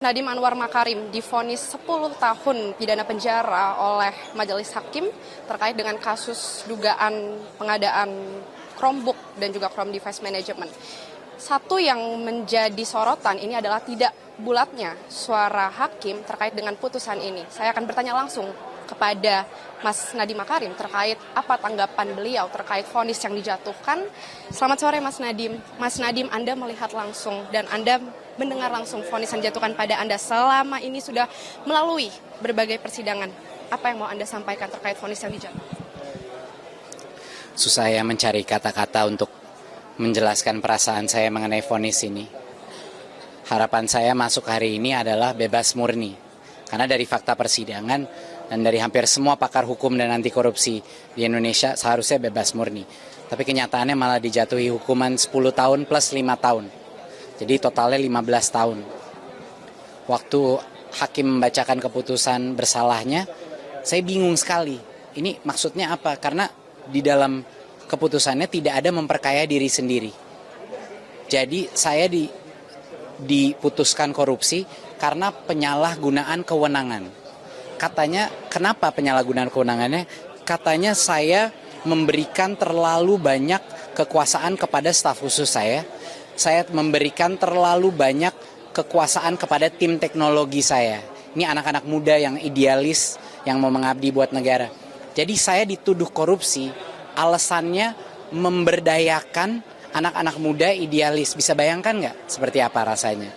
Nadiem Anwar Makarim divonis 10 tahun pidana penjara oleh Majelis Hakim terkait dengan kasus dugaan pengadaan Chromebook dan juga Chrome Device Management. Satu yang menjadi sorotan ini adalah tidak bulatnya suara hakim terkait dengan putusan ini. Saya akan bertanya langsung kepada Mas Nadiem Makarim terkait apa tanggapan beliau terkait vonis yang dijatuhkan. Selamat sore Mas Nadiem. Mas Nadiem, Anda melihat langsung dan Anda mendengar langsung vonis yang dijatuhkan pada Anda selama ini sudah melalui berbagai persidangan. Apa yang mau Anda sampaikan terkait vonis yang dijatuhkan? Susah ya mencari kata-kata untuk menjelaskan perasaan saya mengenai vonis ini. Harapan saya masuk hari ini adalah bebas murni. Karena dari fakta persidangan dan dari hampir semua pakar hukum dan anti korupsi di Indonesia seharusnya bebas murni. Tapi kenyataannya malah dijatuhi hukuman 10 tahun plus 5 tahun. Jadi totalnya 15 tahun. Waktu hakim membacakan keputusan bersalahnya, saya bingung sekali. Ini maksudnya apa? Karena di dalam keputusannya tidak ada memperkaya diri sendiri. Jadi saya diputuskan korupsi karena penyalahgunaan kewenangan. Katanya, kenapa penyalahgunaan kewenangannya? Katanya saya memberikan terlalu banyak kekuasaan kepada staf khusus saya. Saya memberikan terlalu banyak kekuasaan kepada tim teknologi saya. Ini anak-anak muda yang idealis, yang mau mengabdi buat negara. Jadi saya dituduh korupsi, alasannya memberdayakan anak-anak muda idealis. Bisa bayangkan nggak seperti apa rasanya?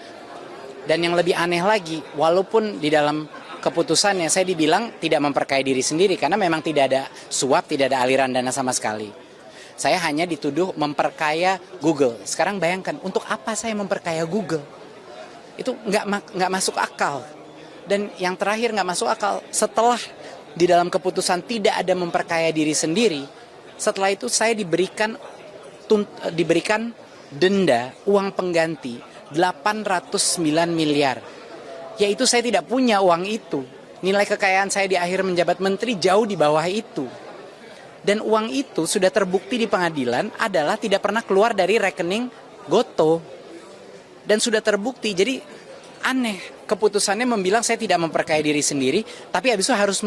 Dan yang lebih aneh lagi, walaupun di dalam keputusannya saya dibilang tidak memperkaya diri sendiri karena memang tidak ada suap, tidak ada aliran dana sama sekali. Saya hanya dituduh memperkaya Google. Sekarang bayangkan, untuk apa saya memperkaya Google? Itu nggak masuk akal. Dan yang terakhir nggak masuk akal, setelah di dalam keputusan tidak ada memperkaya diri sendiri, setelah itu saya diberikan denda uang pengganti 809 miliar. Yaitu saya tidak punya uang itu. Nilai kekayaan saya di akhir menjabat menteri jauh di bawah itu. Dan uang itu sudah terbukti di pengadilan adalah tidak pernah keluar dari rekening Gotoh. Dan sudah terbukti, jadi aneh keputusannya membilang saya tidak memperkaya diri sendiri, tapi habis itu harus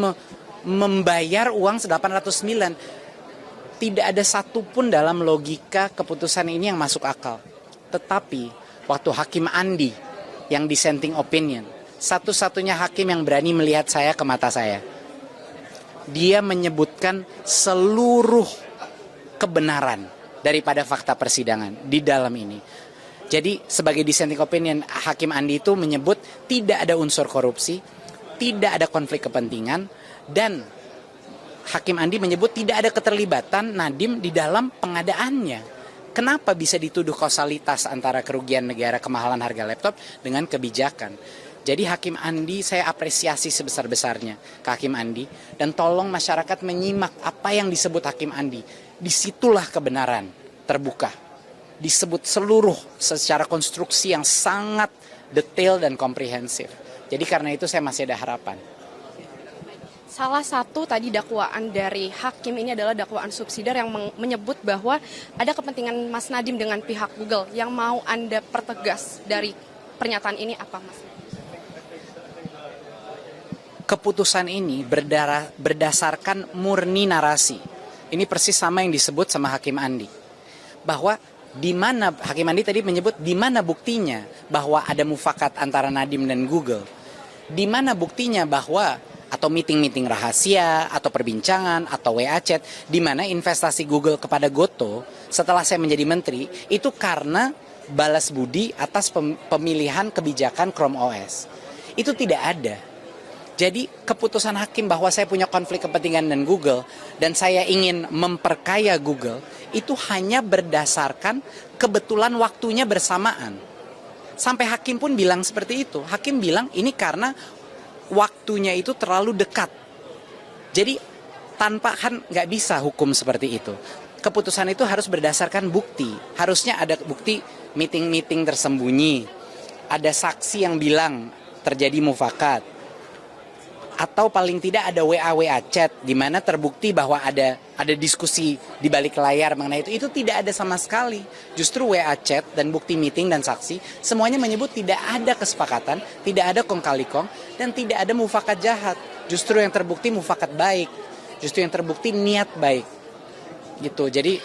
membayar uang 809. Tidak ada satupun dalam logika keputusan ini yang masuk akal. Tetapi waktu Hakim Andi yang dissenting opinion, satu-satunya hakim yang berani melihat saya ke mata saya, dia menyebutkan seluruh kebenaran daripada fakta persidangan di dalam ini. Jadi sebagai dissenting opinion, Hakim Andi itu menyebut tidak ada unsur korupsi, tidak ada konflik kepentingan, dan Hakim Andi menyebut tidak ada keterlibatan Nadiem di dalam pengadaannya. Kenapa bisa dituduh kausalitas antara kerugian negara, kemahalan harga laptop dengan kebijakan? Jadi Hakim Andi saya apresiasi sebesar-besarnya ke Hakim Andi. Dan tolong masyarakat menyimak apa yang disebut Hakim Andi. Disitulah kebenaran terbuka. Disebut seluruh secara konstruksi yang sangat detail dan komprehensif. Jadi karena itu saya masih ada harapan. Salah satu tadi dakwaan dari hakim ini adalah dakwaan subsidiar yang menyebut bahwa ada kepentingan Mas Nadiem dengan pihak Google. Yang mau Anda pertegas dari pernyataan ini apa, Mas? Keputusan ini berdasarkan murni narasi. Ini persis sama yang disebut sama Hakim Andi. Bahwa di mana Hakim Andi tadi menyebut di mana buktinya bahwa ada mufakat antara Nadiem dan Google. Di mana buktinya bahwa atau meeting-meeting rahasia atau perbincangan atau WA chat di mana investasi Google kepada Gotoh setelah saya menjadi menteri itu karena balas budi atas pemilihan kebijakan Chrome OS. Itu tidak ada. Jadi keputusan hakim bahwa saya punya konflik kepentingan dengan Google dan saya ingin memperkaya Google itu hanya berdasarkan kebetulan waktunya bersamaan. Sampai hakim pun bilang seperti itu. Hakim bilang ini karena waktunya itu terlalu dekat. Jadi tanpa kan nggak bisa hukum seperti itu. Keputusan itu harus berdasarkan bukti. Harusnya ada bukti meeting-meeting tersembunyi. Ada saksi yang bilang terjadi mufakat. atau paling tidak ada WA chat di mana terbukti bahwa ada diskusi di balik layar mengenai itu tidak ada sama sekali. Justru WA chat dan bukti meeting dan saksi semuanya menyebut tidak ada kesepakatan, tidak ada kong kali kong, dan tidak ada mufakat jahat. Justru yang terbukti mufakat baik, justru yang terbukti niat baik gitu. Jadi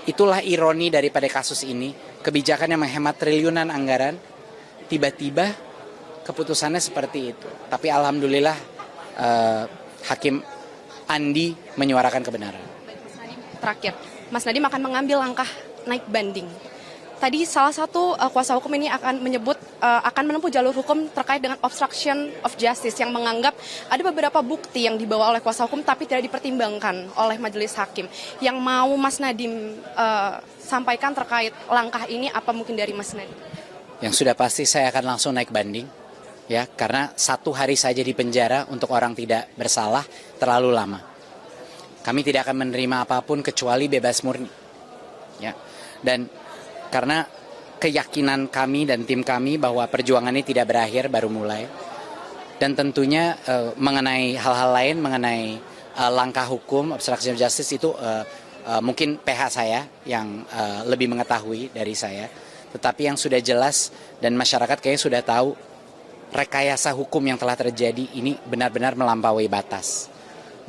itulah ironi daripada kasus ini, kebijakan yang menghemat triliunan anggaran tiba-tiba keputusannya seperti itu. Tapi alhamdulillah Hakim Andi menyuarakan kebenaran. Terakhir, Mas Nadiem akan mengambil langkah naik banding. Tadi salah satu kuasa hukum ini akan menyebut akan menempuh jalur hukum terkait dengan obstruction of justice yang menganggap ada beberapa bukti yang dibawa oleh kuasa hukum tapi tidak dipertimbangkan oleh majelis hakim. Yang mau Mas Nadiem sampaikan terkait langkah ini apa mungkin dari Mas Nadiem? Yang sudah pasti saya akan langsung naik banding. Ya, karena 1 hari saja di penjara untuk orang tidak bersalah terlalu lama. Kami tidak akan menerima apapun kecuali bebas murni. Ya. Dan karena keyakinan kami dan tim kami bahwa perjuangan ini tidak berakhir, baru mulai. Dan tentunya mengenai hal-hal lain, mengenai langkah hukum, obstruction of justice itu mungkin PH saya yang lebih mengetahui dari saya. Tetapi yang sudah jelas dan masyarakat kayaknya sudah tahu, rekayasa hukum yang telah terjadi ini benar-benar melampaui batas.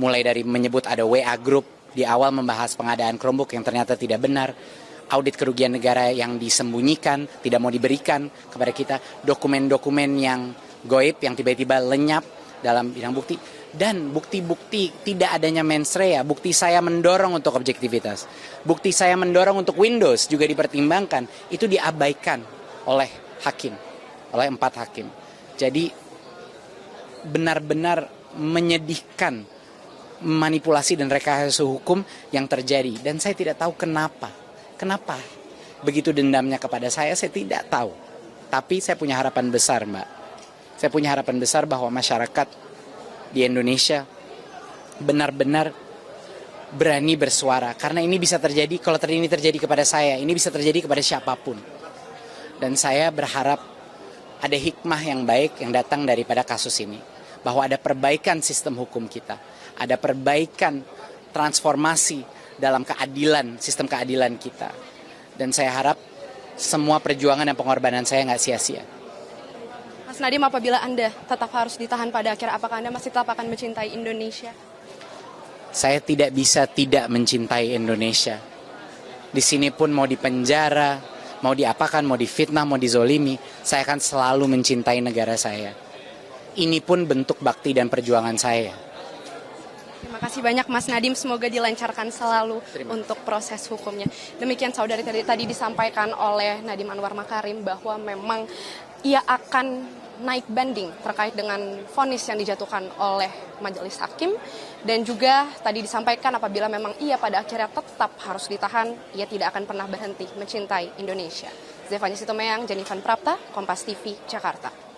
Mulai dari menyebut ada WA group di awal membahas pengadaan Chromebook yang ternyata tidak benar, audit kerugian negara yang disembunyikan, tidak mau diberikan kepada kita, dokumen-dokumen yang goib yang tiba-tiba lenyap dalam bidang bukti, dan bukti-bukti tidak adanya mens rea, bukti saya mendorong untuk objektivitas, bukti saya mendorong untuk Windows juga dipertimbangkan, itu diabaikan oleh hakim, oleh 4 hakim. Jadi benar-benar menyedihkan manipulasi dan rekayasa hukum yang terjadi. Dan saya tidak tahu kenapa. Kenapa begitu dendamnya kepada saya tidak tahu. Tapi saya punya harapan besar, Mbak. Saya punya harapan besar bahwa masyarakat di Indonesia benar-benar berani bersuara. Karena ini bisa terjadi, kalau ini terjadi kepada saya, ini bisa terjadi kepada siapapun. Dan saya berharap ada hikmah yang baik yang datang daripada kasus ini. Bahwa ada perbaikan sistem hukum kita. Ada perbaikan transformasi dalam keadilan, sistem keadilan kita. Dan saya harap semua perjuangan dan pengorbanan saya nggak sia-sia. Mas Nadiem, apabila Anda tetap harus ditahan pada akhir, apakah Anda masih tetap akan mencintai Indonesia? Saya tidak bisa tidak mencintai Indonesia. Di sini pun mau dipenjara, mau diapakan, mau difitnah, mau dizolimi, saya akan selalu mencintai negara saya. Ini pun bentuk bakti dan perjuangan saya. Terima kasih banyak Mas Nadiem, semoga dilancarkan selalu untuk proses hukumnya. Demikian saudari tadi disampaikan oleh Nadiem Anwar Makarim bahwa memang ia akan naik banding terkait dengan vonis yang dijatuhkan oleh majelis hakim, dan juga tadi disampaikan apabila memang ia pada akhirnya tetap harus ditahan, ia tidak akan pernah berhenti mencintai Indonesia. Zefanya Sitomeyang, Jenifan Prapta, Kompas TV, Jakarta.